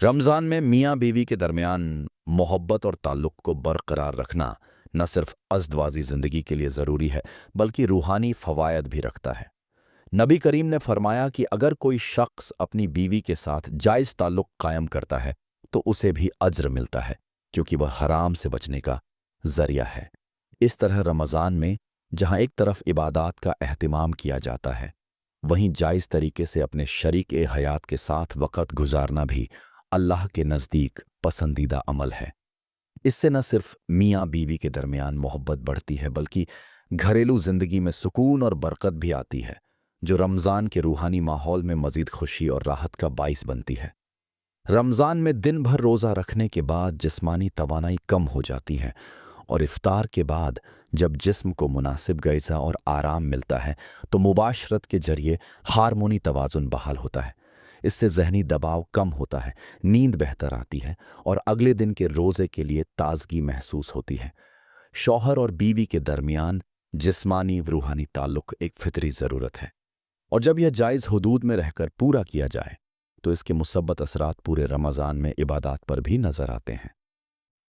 रमज़ान में मियाँ बीवी के दरमियान मोहब्बत और ताल्लुक़ को बरकरार रखना न सिर्फ अज़दवाजी ज़िंदगी के लिए ज़रूरी है बल्कि रूहानी फ़वायद भी रखता है। नबी करीम ने फरमाया कि अगर कोई शख्स अपनी बीवी के साथ जायज़ ताल्लुक़ कायम करता है तो उसे भी अज्र मिलता है, क्योंकि वह हराम से बचने का ज़रिया है। इस तरह रमज़ान में जहाँ एक तरफ इबादात का एहतिमाम किया जाता है, वहीं जायज़ तरीके से अपने शरीक ए हयात के साथ वक़्त गुजारना भी अल्लाह के नज़दीक पसंदीदा अमल है। इससे न सिर्फ मियाँ बीवी के दरमियान मोहब्बत बढ़ती है बल्कि घरेलू ज़िंदगी में सुकून और बरकत भी आती है, जो रमज़ान के रूहानी माहौल में मज़ीद खुशी और राहत का बाइस बनती है। रमज़ान में दिन भर रोज़ा रखने के बाद जिस्मानी तवानाई कम हो जाती है और इफ्तार के बाद जब जिस्म को मुनासिब ग़िज़ा और आराम मिलता है तो मुबाशरत के ज़रिए हार्मोनी तवाज़ुन बहाल होता है। इससे ज़हनी दबाव कम होता है, नींद बेहतर आती है और अगले दिन के रोज़े के लिए ताज़गी महसूस होती है। शौहर और बीवी के दरमियान जिस्मानी व रूहानी ताल्लुक़ एक फ़ितरी ज़रूरत है, और जब यह जायज़ हुदूद में रहकर पूरा किया जाए तो इसके मुसब्बत असरात पूरे रमज़ान में इबादात पर भी नज़र आते हैं।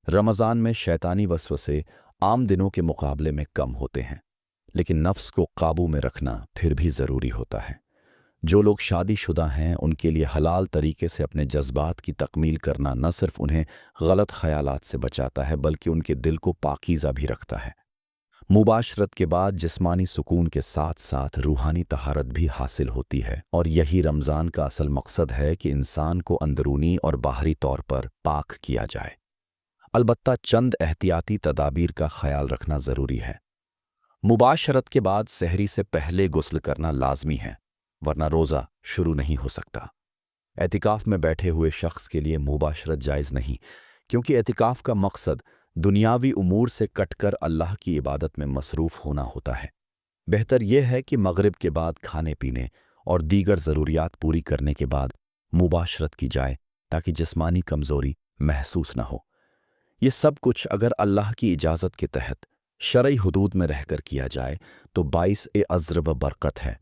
रमज़ान में शैतानी वसवसे आम दिनों के मुकाबले में कम होते हैं, लेकिन नफ्स को काबू में रखना फिर भी ज़रूरी होता है। जो लोग शादीशुदा हैं उनके लिए हलाल तरीके से अपने जज्बात की तकमील करना न सिर्फ उन्हें गलत ख़यालात से बचाता है बल्कि उनके दिल को पाकीज़ा भी रखता है। मुबाशरत के बाद जिस्मानी सुकून के साथ साथ रूहानी तहारत भी हासिल होती है, और यही रमज़ान का असल मकसद है कि इंसान को अंदरूनी और बाहरी तौर पर पाक किया जाए। अलबत्ता चंद एहतियाती तदाबीर का ख्याल रखना ज़रूरी है। मुबाशरत के बाद सहरी से पहले गुस्ल करना लाजमी है, वरना रोज़ा शुरू नहीं हो सकता। एतिकाफ़ में बैठे हुए शख्स के लिए मुबाशरत जायज़ नहीं, क्योंकि एतिकाफ़ का मकसद दुनियावी उमूर से कटकर अल्लाह की इबादत में मसरूफ़ होना होता है। बेहतर यह है कि मगरिब के बाद खाने पीने और दीगर ज़रूरियात पूरी करने के बाद मुबाशरत की जाए, ताकि जिस्मानी कमज़ोरी महसूस न हो। ये सब कुछ अगर अल्लाह की इजाज़त के तहत शरई हुदूद में रहकर किया जाए तो बाइस ए अज़्र व बरकत है,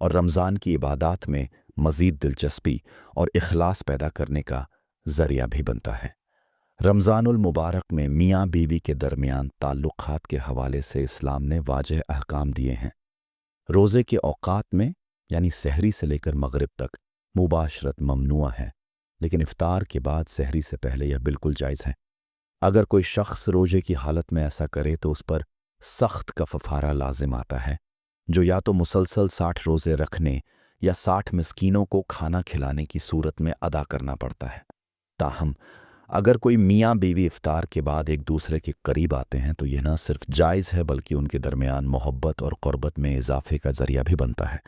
और रमज़ान की इबादात में मज़ीद दिलचस्पी और इखलास पैदा करने का ज़रिया भी बनता है। रमज़ानुल मुबारक में मियाँ बीवी के दरमियान ताल्लुक़ात के हवाले से इस्लाम ने वाज़ेह अहकाम दिए हैं। रोज़े के औक़ात में यानी सहरी से लेकर मगरिब तक मुबाशरत ममनुआ है, लेकिन इफ्तार के बाद सहरी से पहले यह बिल्कुल जायज़ है। अगर कोई शख्स रोज़े की हालत में ऐसा करे तो उस पर सख्त कफ़ारा लाजिम आता है, जो या तो मुसलसल 60 रोज़े रखने या 60 मिस्कीनों को खाना खिलाने की सूरत में अदा करना पड़ता है। ताहम अगर कोई मियाँ बीवी इफ्तार के बाद एक दूसरे के करीब आते हैं तो यह न सिर्फ जायज़ है बल्कि उनके दरमियान मोहब्बत और क़ुर्बत में इजाफ़े का ज़रिया भी बनता है।